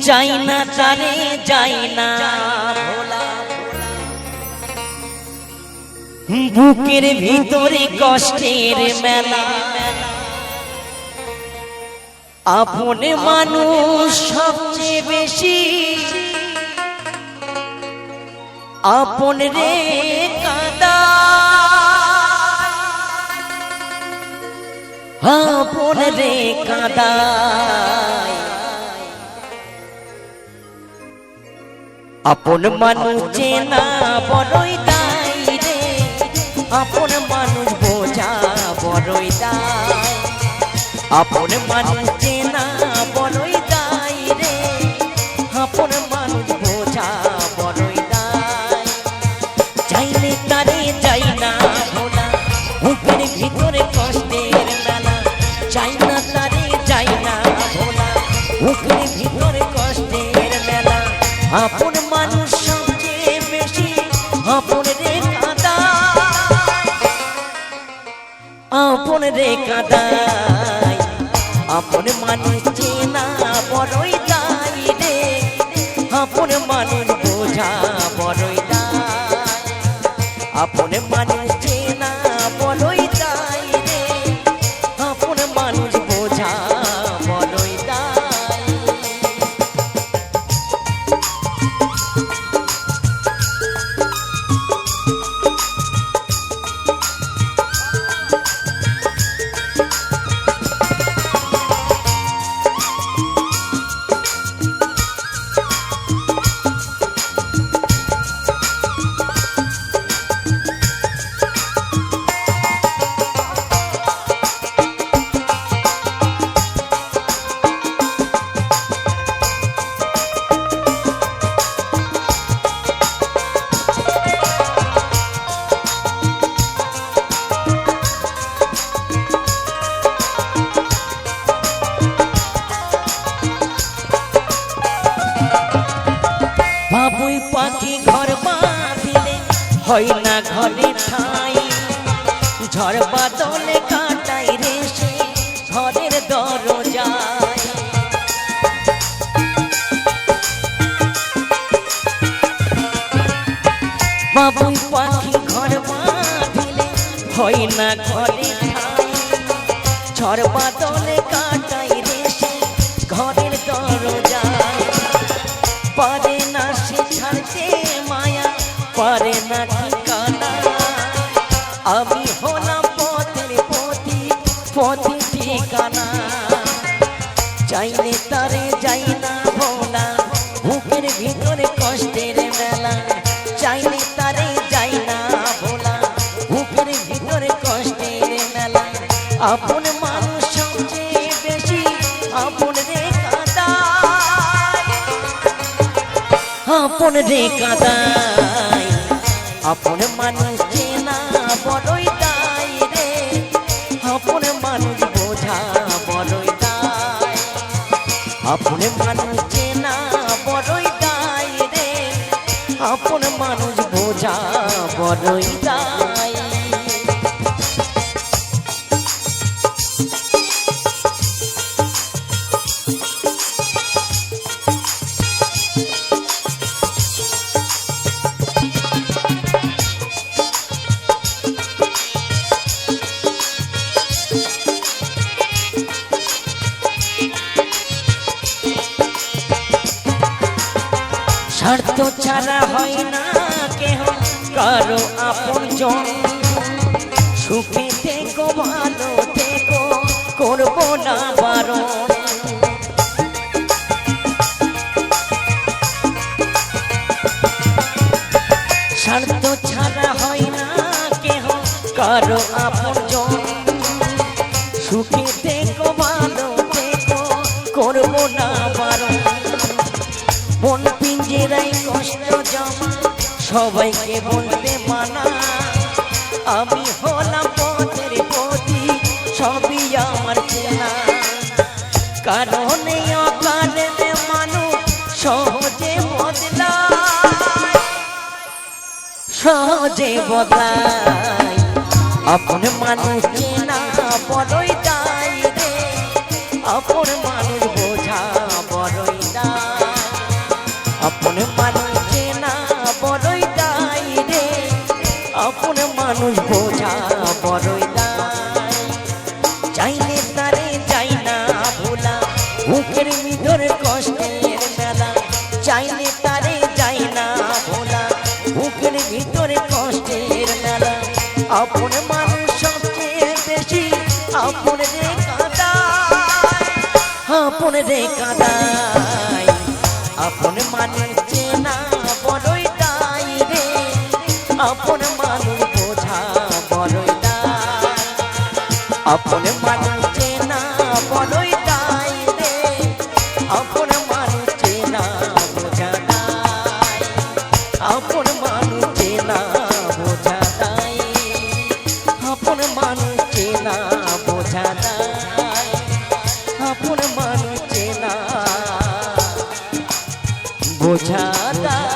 চাই না তারে যাই না ভোলা, বুকের ভিতরে কষ্টের মেলা। আপন মানুষ সবচেয়ে বেশি আপন রে কাঁদা, আপন রে কাঁদা। আপন মানুষ চেনা বড়ই দায় রে, আপন মানুষ বোঝা বড়ই দায়। আপন মানুষ চেনা বড়ই দায় রে, আপন মানুষ বোঝা বড়ই দায়। চাইলে তারে যাই না ভোলা, বুকের ভিতরে কষ্টের মেলা। চাই না তারে যাই না ভোলা, বুকের ভিতরে কষ্টের মেলা। আপন মানুষ সবচেয়ে বেশি আপন রে কাঁদা, আপন রে কাঁদাই। আপন মানুষ চেনা বড়ই দায় রে, আপন মানুষ বোঝা বড়ই দায়। আপন মানুষ চেনা বড়ই দায় রে, আপন মানুষ বোঝা বড়ই দায়। বাবুই পাখি ঘর বাঁধিলে হয় না ঘরে ঠাই, ঝড় বাদলে কাটাই রে সে ঘরের দরজায়। বাবুই পাখি ঘর বাঁধিলে হয় না ঘরে ঠাই, ঝড় বাদলে কাটাই রে সে ঘরের দরজায়। পারে না সে ছাড়তে মায়া, পারে না ঠিকানা। আমি হলাম পথের পথি, পথি ঠিকানা। চাইলে তারে যাই না ভোলা, বুকের ভিতরে কষ্টের মেলা। চাইলে তারে যাই না ভোলা, বুকের ভিতরে কষ্টের মেলা। আপন মানুষ সবচেয়ে বেশি আপন রে কাঁদা, আপন রে কাঁদাই। আপন মানুষ চেনা বড়ই দায় রে, আপন মানুষ বোঝা বড়ই দায়। আপন মানুষ চেনা বড়ই দায় রে, আপন মানুষ বোঝা বড়ই দায়। স্বার্থ ছাড়া হয় না কেহ কারো আপনজন, সুখে থেকো ভালো থেকো করবো না বারণ। স্বার্থ ছাড়া হয় না কেহ কারো আপনজন, সুখে থেকো ভালো থেকো করবো না বারণ। মন পিঞ্জেরাই কষ্ট জমা, সবাইকে বলতে মানা। আমি হলাম পথের পথি, সবই আমার চেনা। কারণে অকারণে মানুষ সহজে বদলায়, সহজে বদলায়। আপন মানুষ চেনা বড়ই দায় রে, আপন মানুষ বোঝা বড়ই দায়। আপন মানুষ চেনা বড়ই দায় রে, আপন মানুষ বোঝা বড়ই দায়। চাইলে তারে যাই না ভোলা, বুকের ভিতর কষ্টের মেলা। চাইলে তারে যাই না ভোলা, বুকের ভিতরে কষ্টের মেলা। আপন মানুষ সবচেয়ে বেশি আপন রে কাঁদায়, আপন রে কাঁদায়। আপন মানুষ চেনা বড়ই দায় রে, আপন মানুষ বোঝা বড়ই দায়। আপন মানুষ চেনা বড়ই দায় রে, আপন মানুষ চেনা বোঝা দায়। আপন মানুষ চেনা বোঝা দায়, আপন মানুষ চেনা বোঝা দায়। আপন মানুষ চেনা বোঝা দায়।